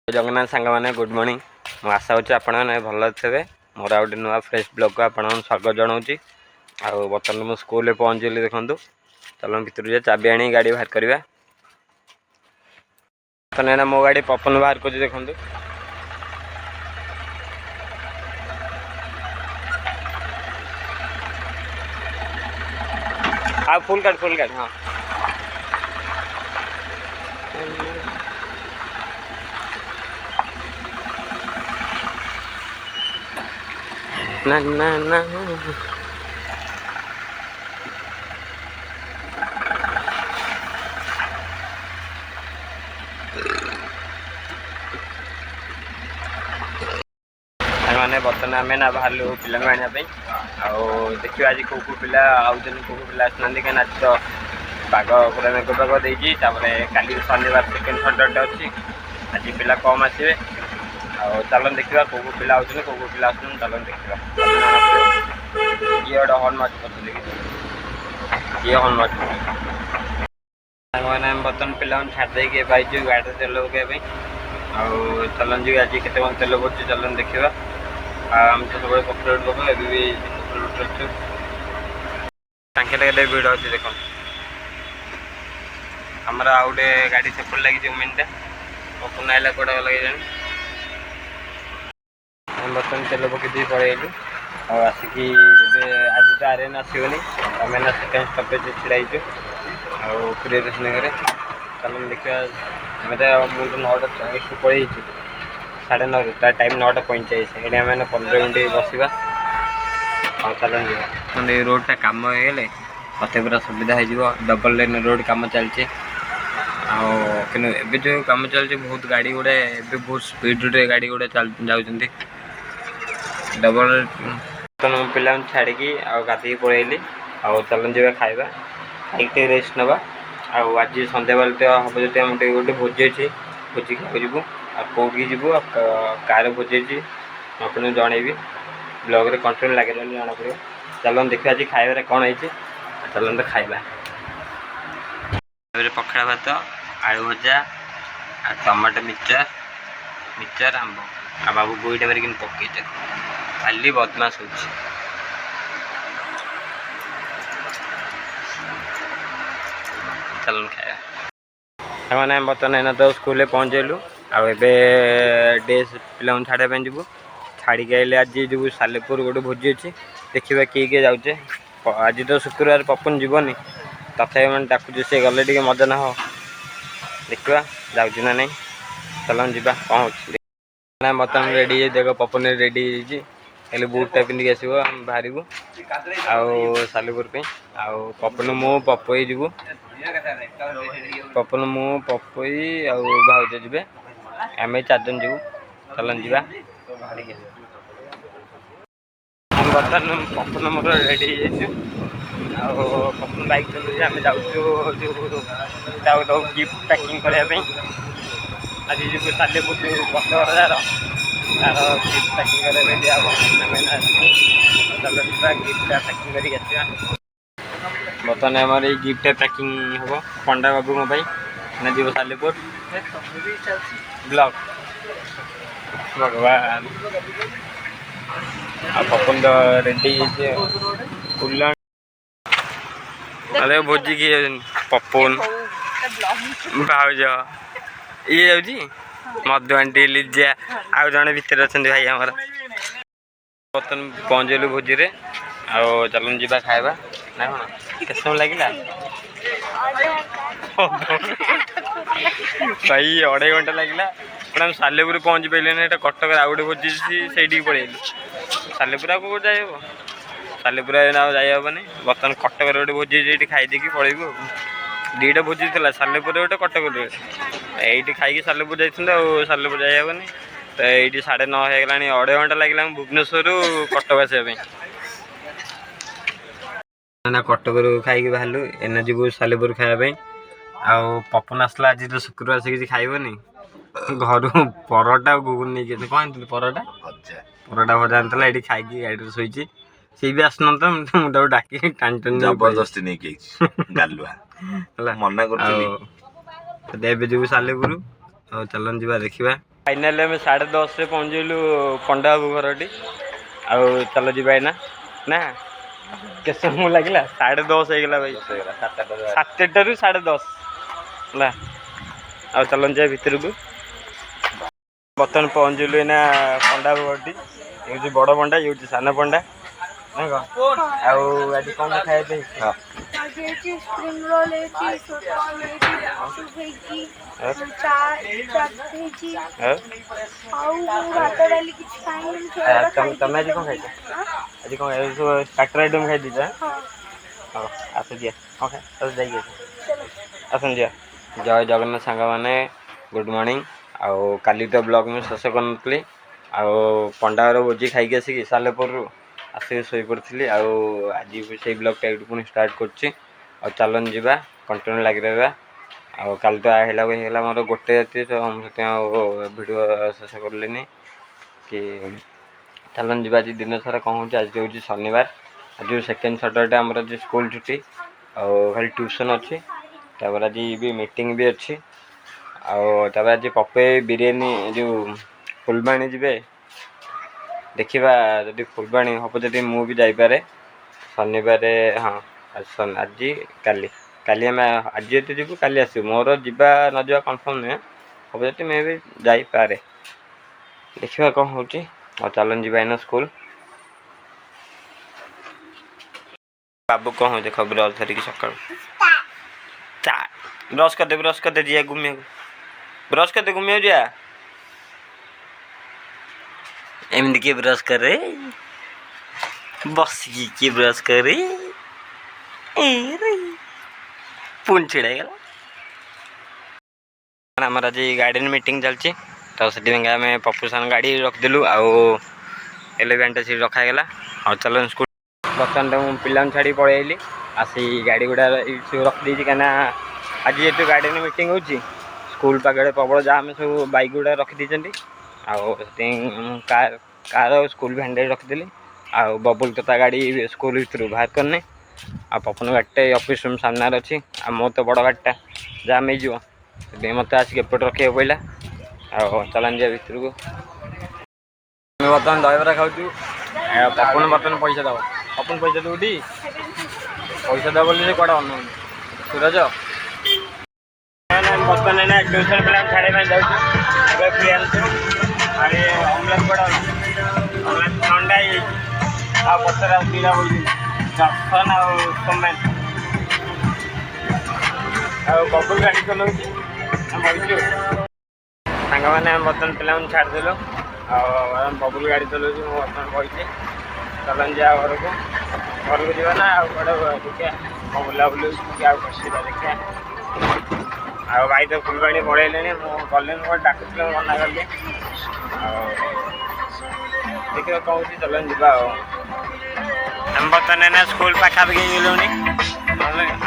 जगन्नाथ सांग मैंने good morning. मु आशा होची आपण मैंने भल थे। मोर आ गोटे नुआ फ्रेश ब्लॉग को आपण स्वागत जनाऊँगी। आउ बर्तमान मुझे स्कूल पहुँचली देखूँ। चलो भर जा चाबी आनी गाड़ी बाहर करवा। तो मो गाड़ी पपन बाहर कर देखूँ। हाँ फुल काट हाँ ना ना ना मैंने बर्तमान आम ना बाहर पिला आने देखिए आज कौ पिला आउन कौ पिला आसना कहीं आज तो पाग पूरा मेघ पाग देती काली शनिवार सेकेंड सटरडे अच्छी आज पिला कम आसवे चलन देखा कौ पिला आउन कौ पिला आस चलन देखा किए गोटे हर्न मार्च कर किए हर्न मार्च मैंने बर्तमान पिला छाड़ी देकी गाड़ी तेल पकड़े चलन जी आज के तेल पड़े चलन देखा आम तो सब पकड़ पक भी टांके भिड़ अच्छे देख आमर आ गए गाड़ी सेपट लगी मेनटा पपन आइला कौड़ा लगे जाए बर्तमान तेल पकई पलैलु आसिक आज तो आर्यन आसोनी आम सेकेंड स्टपेज छिड़ाई प्रियदर्शनी घरे चलन देखा मुझे 9टा 40 पलि 9:30 तार टाइम 9:45 ये आम 15 मिनट बसवा और चलन जी रोडटा कम हो गले मत पूरा सुविधा हो डबल लेन रोड कम चलचे कि जो कम चलचे बहुत गाड़ी गुड़े बहुत स्पीड गाड़ी गुड़े जाऊँगी डबल पिला छाड़ी गाधी पलैली चलन जी खाଇବା खाई रेस्ट नवा आज सन्ध्या बेल तो हम जो आम गोटे भोजी अच्छे भोजी खाऊ कौटी जीवु कार भोजी आप जनइबी ब्लॉग रे कंट्रोल लगे जना पड़ो चलन देखिए आज खाइबार कौन है चलन तो खाइबा पखड़ा भात आलू भजा टमाटो मिक्सचर आंब आ बाबू गोईटा मारिक पकई खाली बदमाश हो चलन खाया मैंने बर्तमान तो स्कूल पहुँचलु डे पिला छाड़ापी जीवु छाड़ी आइले आज जीव सालेपुर गोटे भोजी अच्छे देखा किए जाऊे आज तो शुक्रवार पपन जीवनी तथा मैंने डाकुचे सी गले टे मजा ना हो देखा जाऊँ ना नहीं चलन जी कौन हो बर्तमान रेडी देख पपन रेडी हेल्ले बुटा पिंधिक आस बाहर को सालेपुर पपन मु पपई जीवु पपन मु पपई भाउज जी आम 4 जन जीवु चलन जी बर्तमान Papan more ready Papan bike चलुचे आम जाऊँ गिफ्ट पैकिंग करने आज जो सालेपुर बसवर तार गिफ्ट पैकिंग करने गिफ्ट पैकिंग कर बर्तमान आम गिफ्ट पैकिंग हम पंडा बाबू ना जीव सालेपुर ब्लॉक भगवान पपन तो रेडी फुल अरे भोजी किए पपन भाज ये जाऊँगी मधु आंटी लिजा आउ जड़े भितर अच्छा भाई आमर बर्तमान पहुँचलु भोजी रे चलन जी खाଇବା ना कौन के समय लगे भाई 2.5 घंटा लगे हम सालेपुर पहुँची पारे कटक आउ गोटे भोजी से पलैलु सालेपुर को जाए सालेपुर जाइबनी बर्तमान कटक गोटे भोजी ये खाईदे पलैबू 2टा भोजी थी सालेपुर गोटे कटक ये खाई सालेपुर जाइए सालेपुर जाइबनी तो ये 9:30 होगा 2.5 घंटा लगे भुवनेश्वर कटक आसवाई ना कटक खाई बाहर एना जीव सालेपुर खायापी पपन आसला आज तो शुक्रवार से किसी खाइबनी घर परोटा गुगुन नहीं कौन परोटा भजा आनी ये खाई गाड़ी शोची सी भी आसन तो मुझे डाक टाण टाण जबरदस्ती नहीं गालुआ मना कर जीव सालेपुर ଆଉ ଚାଲନ୍ତୁ ଯିବା ଦେଖିବା। ଫାଇନାଲି ଆମେ 10:30 ପହଞ୍ଚିଲୁ ପଣ୍ଡା ବାବୁ ଘରଟି। ଆଉ ଚାଲ ଯିବା ଏଇନା ନା କେତେ ସମୟ ଲାଗିଲା? 10:30 ହେଇଗଲା ଭାଇ, 7ଟାରୁ 10:30 ହେଲା। ଆଉ ଚାଲନ୍ତୁ ଯିବା ଭିତରକୁ। ବର୍ତ୍ତମାନ ପହଞ୍ଚିଲୁ ଏଇନା ପଣ୍ଡା ବାବୁ ଘରଟି। ଇଏ ହେଉଛି ବଡ଼ ପଣ୍ଡା, ଇଏ ହେଉଛି ସାନ ପଣ୍ଡା ନା କ'ଣ? ଆଉ ଆଜି କ'ଣ ଖାଇବା ପାଇଁ? स्प्रिंग रोल ତମେ ଆଜି କ'ଣ ଖାଇଛ? ଆଜି କ'ଣ ସବୁ ଷ୍ଟାର୍ଟର ଆଇଟମ୍ ଖାଇ ଦେଇଛ? ହଉ ଆସ ଯିବା, କ'ଣ ଯାଇକି ଆସନ୍ତୁ ଯିବା। ଜୟ ଜଗନ୍ନାଥ ସାଙ୍ଗମାନେ, ଗୁଡ଼୍ ମର୍ଣ୍ଣିଂ। ଆଉ କାଲି ତ ବ୍ଲଗ୍ ମୁଁ ଶେଷ କରିନଥିଲି। ଆଉ ପଣ୍ଡାର ଭୋଜି ଖାଇକି ଆସିକି ସାଲେପୁରରୁ ଆସିକି ଶୋଇପଡ଼ିଥିଲି। ଆଉ ଆଜି ବି ସେଇ ବ୍ଲଗ୍ଟା ଏଇଠୁ ପୁଣି ଷ୍ଟାର୍ଟ କରୁଛି। ଆଉ ଚାଲନ୍ତୁ ଯିବା, କଣ୍ଟିନ୍ୟୁ ଲାଗି ରହିବା। ଆଉ କାଲି ତ ହେଇଗଲା ମୋର 1 ରାତି, ତ ମୁଁ ସେଥିପାଇଁ ଆଉ ଭିଡ଼ିଓ ଶେଷ କଲିନି କି। ଚାଲନ୍ତୁ ଯିବା ଆଜି ଦିନ ସାରା କ'ଣ ହେଉଛି। ଆଜି ହେଉଛି ଶନିବାର, ଆଜି ସେକେଣ୍ଡ ସଟର୍ଡେ ଆମର ଆଜି ସ୍କୁଲ ଛୁଟି। ଆଉ ଖାଲି ଟ୍ୟୁସନ୍ ଅଛି, ତାପରେ ଆଜି ବି ମିଟିଂ ବି ଅଛି। ଆଉ ତାପରେ ଆଜି ପପେଇ ବିରିୟାନୀ ଯେଉଁ ଫୁଲବାଣୀ ଯିବେ ଦେଖିବା, ଯଦି ଫୁଲବାଣୀ ହେବ ଯଦି ମୁଁ ବି ଯାଇପାରେ ଶନିବାର। ହଁ ଆଜି କାଲି ଆମେ ଆଜି ଯଦି ଯିବୁ କାଲି ଆସିବୁ। ମୋର ଯିବା ନ ଯିବା କନଫର୍ମ ନୁହେଁ, ହେବ ଯଦି ମେ ବି ଯାଇପାରେ, ଦେଖିବା କ'ଣ ହେଉଛି। ଆଉ ଚାଲନ୍ତୁ ଯିବା ଏଇନା ସ୍କୁଲ। ବାବୁ କ'ଣ ହେଉଛି ଦେଖ, ବ୍ରସ୍ ଧରିକି ସକାଳୁ ଚା ବ୍ରସ୍ କରିଦେ ଯିବା ଘୁମିବାକୁ, ବ୍ରସ୍ କରିଦେ ଘୁମିବାକୁ ଯିବା। ଏମିତି କିଏ ବ୍ରସ୍ କରେ? ବସିକି କିଏ ବ୍ରସ୍ କରେ? ପୁଣି ଛିଡ଼ା ହେଇଗଲା। ଆମର ଆଜି ଗାର୍ଡେନ୍ ମିଟିଂ ଚାଲିଛି, ତ ସେଥିପାଇଁ ଆମେ ପପୁ ସାନ ଗାଡ଼ି ରଖିଦେଲୁ। ଆଉ ଏଲେଭେନ୍ଟା ସେଠି ରଖା ହେଇଗଲା। ଆଉ ଚାଲନ୍ତୁ ସ୍କୁଲ। ବର୍ତ୍ତମାନ ତ ମୁଁ ପିଲାଙ୍କୁ ଛାଡ଼ିକି ପଳେଇ ଆସିଲି। ଆସି ଗାଡ଼ି ଗୁଡ଼ା ଏଇଠି ସବୁ ରଖିଦେଇଛି, କାହିଁକିନା ଆଜି ଯେହେତୁ ଗାର୍ଡେନ୍ ମିଟିଂ ହେଉଛି, ସ୍କୁଲ ପାଖରେ ପ୍ରବଳ ଜାମ୍, ସବୁ ବାଇକ୍ ଗୁଡ଼ା ରଖିଦେଇଛନ୍ତି। ଆଉ ସେଥିପାଇଁ ମୁଁ କାର ସ୍କୁଲ ଭ୍ୟାନ୍ରେ ରଖିଦେଲି। ଆଉ ବବୁଲ ତ ତା ଗାଡ଼ି ସ୍କୁଲ ଭିତରୁ ବାହାର କରିନି। ଆଉ ପପନ ଗାଡ଼ିଟା ଅଫିସ୍ ରୁମ୍ ସାମ୍ନାରେ ଅଛି। ଆଉ ମୋର ତ ବଡ଼ ଗାଡ଼ିଟା ଜାମ୍ ହେଇଯିବ, ସେଥିପାଇଁ ମୋତେ ଆସିକି ଏପଟେ ରଖିବାକୁ ପଡ଼ିଲା। ଆଉ ଚାଲନ୍ତୁ ଯିବା ଭିତରକୁ। ଆମେ ବର୍ତ୍ତମାନ ଦହିବରା ଖାଉଛୁ। ପପନ ବର୍ତ୍ତମାନ ପଇସା ଦେବ। ପପନ ପଇସା ଦେଉଠି, ପଇସା ଦେବ ବୋଲି ସେ କୁଆଡ଼େ ଅନଉନି। ସୁରଜ ବର୍ତ୍ତମାନ ଏଇନା ଟ୍ୟୁସନ୍ ପିଲାଙ୍କୁ ଛାଡ଼ିବା ପାଇଁ ଯାଉଛୁ। ଏବେ ଫ୍ରି ଆଣିଛୁ। ଆଉ ଅମଲେଟ୍ କୁଆଡ଼େ ଅମଲେଟ୍ ଥଣ୍ଡା ହେଇଯାଇଛି। ଆଉ ପଛରେ ଆଉ ଦୁଇଟା ବଇଛନ୍ତି, ଜନ୍ସନ୍ ଆଉ ସୋମେନ୍। ଆଉ ବବୁଲ ଗାଡ଼ି ଚଲାଉଛି, ଆମେ ବଇଛୁ। ସାଙ୍ଗମାନେ ଆମେ ବର୍ତ୍ତମାନ ପିଲାଙ୍କୁ ଛାଡ଼ିଦେଲୁ। ଆଉ ବବୁଲ ଗାଡ଼ି ଚଲାଉଛି, ମୁଁ ବର୍ତ୍ତମାନ ବଇଛି। ଚାଲନ୍ତୁ ଯିବା ଘରକୁ ଯିବା ନା ଆଉ କୁଆଡ଼େ ଦେଖିବା କ'ଣ ବୁଲାବୁଲି କି ଆଉ ବସିବା ଦେଖିବା। ଆଉ ଭାଇ ତ ଫୁଲବାଣୀ ପଳେଇଲେଣି, ମୁଁ ଗଲିନି, ମୁଁ ଡାକୁଥିଲି, ମୁଁ ମନା କଲି। ଆଉ ଦେଖିବା କ'ଣ ହେଉଛି, ଚାଲନ୍ତୁ ଯିବା। ଆଉ ଆମେ ବର୍ତ୍ତମାନ ଏଇନା ସ୍କୁଲ ପାଖାପାଖି ହେଇଗଲୁଣି।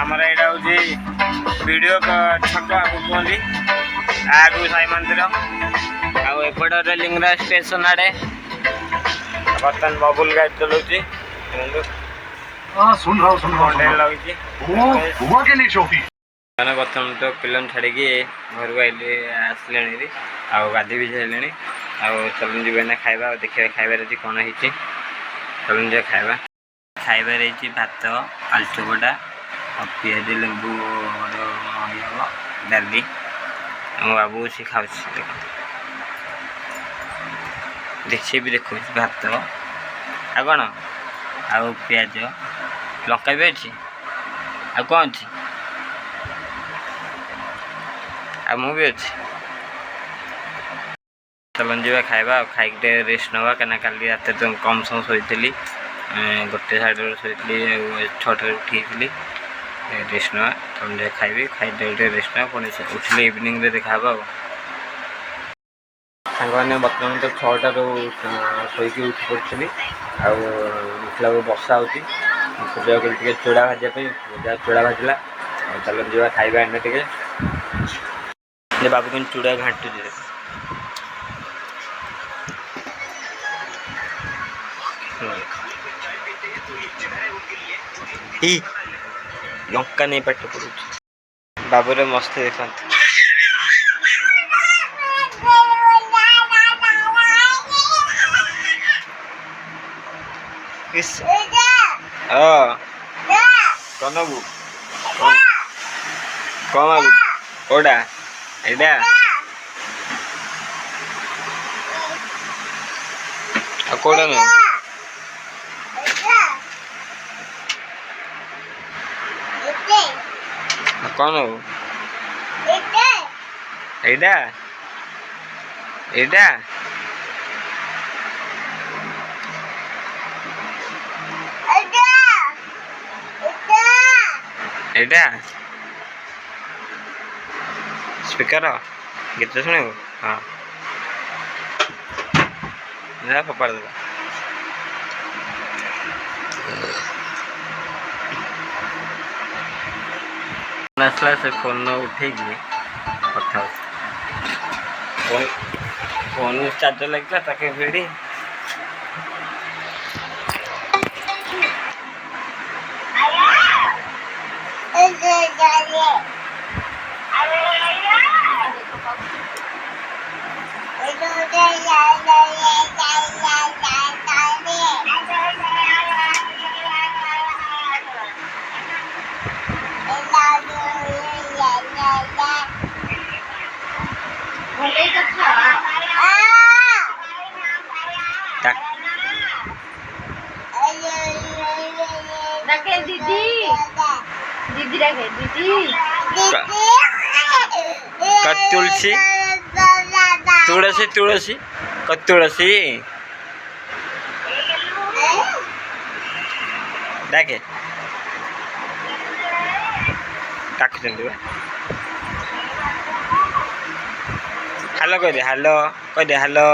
ଆମର ଏଇଟା ହେଉଛି ଭିଡ଼ିଓ ଛକ ଆଗକୁ କୁହନ୍ତି, ଆଗକୁ ସାଇ ମନ୍ଦିର। ଆଉ ଏପଟେ ଲିଙ୍ଗରାଜ ଷ୍ଟେସନ ଆଡ଼େ। ବର୍ତ୍ତମାନ ବବୁଲ ଗାଡ଼ି ଚଲାଉଛି। ମାନେ ବର୍ତ୍ତମାନ ତ ପିଲାଙ୍କୁ ଛାଡ଼ିକି ଘରକୁ ଆସିଲେଣି, ଆଉ ଗାଧି ବି ସାରିଲେଣି। ଆଉ ଚାଲନ୍ତୁ ଯିବା ଏଇନା ଖାଇବା। ଆଉ ଦେଖିବା ଖାଇବାରେ ଆଜି କ'ଣ ହେଇଛି। ଚାଲନ୍ତୁ ଯିବା ଖାଇବା। ଖାଇବାରେ ହେଇଛି ଭାତ, ଆଳୁ ଚକଟା, ଆଉ ପିଆଜ ଲେମ୍ବୁ ହେବ, ଡାଲି। ଆମ ବାବୁ ସେ ଖାଉଛି, ଦେଖି ବି ଦେଖୁଛି ଭାତ, ଆଉ କ'ଣ, ଆଉ ପିଆଜ ଲଙ୍କା ବି ଅଛି, ଆଉ କ'ଣ ଅଛି, ଆଉ ମୁଁ ବି ଅଛି। ଚାଲନ୍ତୁ ଯିବା ଖାଇବା। ଆଉ ଖାଇକି ଟିକେ ରେଷ୍ଟ ନେବା, କାହିଁକିନା କାଲି ରାତିରେ ତ କମ୍ ସମୟ ଶୋଇଥିଲି, 1:30 ଶୋଇଥିଲି, 6ଟାରେ ଉଠିଥିଲି। ରେଷ୍ଟ ନେବା, ତମେ ଟିକେ ଖାଇବି, ଖାଇଦେଲେ ଟିକେ ରେଷ୍ଟ ନେବା, ପୁଣି ଉଠିଲେ ଇଭିନିଂରେ ଦେଖାହେବା। ଆଉ ସାଙ୍ଗମାନେ ବର୍ତ୍ତମାନ ତ 6ଟାରୁ ଶୋଇକି ଉଠି ପଡ଼ିଥିଲି। ଆଉ ଉଠିଲା ବେଳକୁ ବର୍ଷା ହେଉଛି, ପୂଜାକୁ ଟିକେ ଚୁଡ଼ା ଭାଜିବା ପାଇଁ, ଚୁଡ଼ା ଭାଜିଲା। ଆଉ ଚାଲନ୍ତୁ ଯିବା ଖାଇବା ଏଇନା ଟିକେ। ବାବୁ କିନ୍ତୁ ଚୁଡ଼ା ଘାଣ୍ଟୁଛି, ଲଙ୍କା ନେଇ ପାଠ ପଢ଼ୁଛି। ବାବୁରେ ମସ୍ତ ଦେଖନ୍ତୁ। किस हाँ कौन नबू कौन नबू कोड़ा एडा कोड़ा न कौन नबू एडा एडा एडा स्पीकर गीत शुणु हाँ जा फोपाड़ देगा आसला से फोन उठे कथा फोन चार्जर लगता ताके भिड़ी दीदी दीदी रखे दीदी तुलसी तुलसी तुलसी तुलसी डाके हेलो कह दे हेलो कह दे हेलो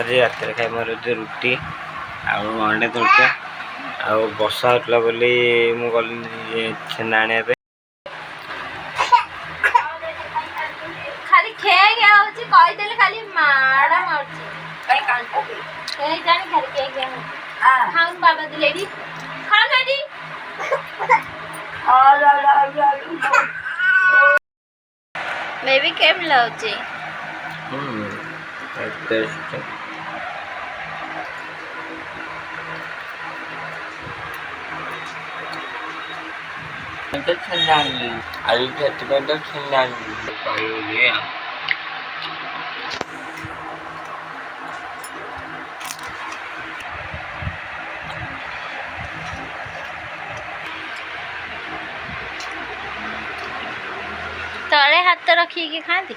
सारे रात खाए मोर रुटी अंडे तड़का बसा होता बोली मुझे छेना आने खाली खेल गया होची कहि देले खाली माड़ा मारची कहीं कांटा ए जानी खाली खेल गया खाऊं बाबा दिलेडी खाओ लेडी बेबी केम लाउची Ayo kita dah senang kayu dia. तले हाथ रखी के खाती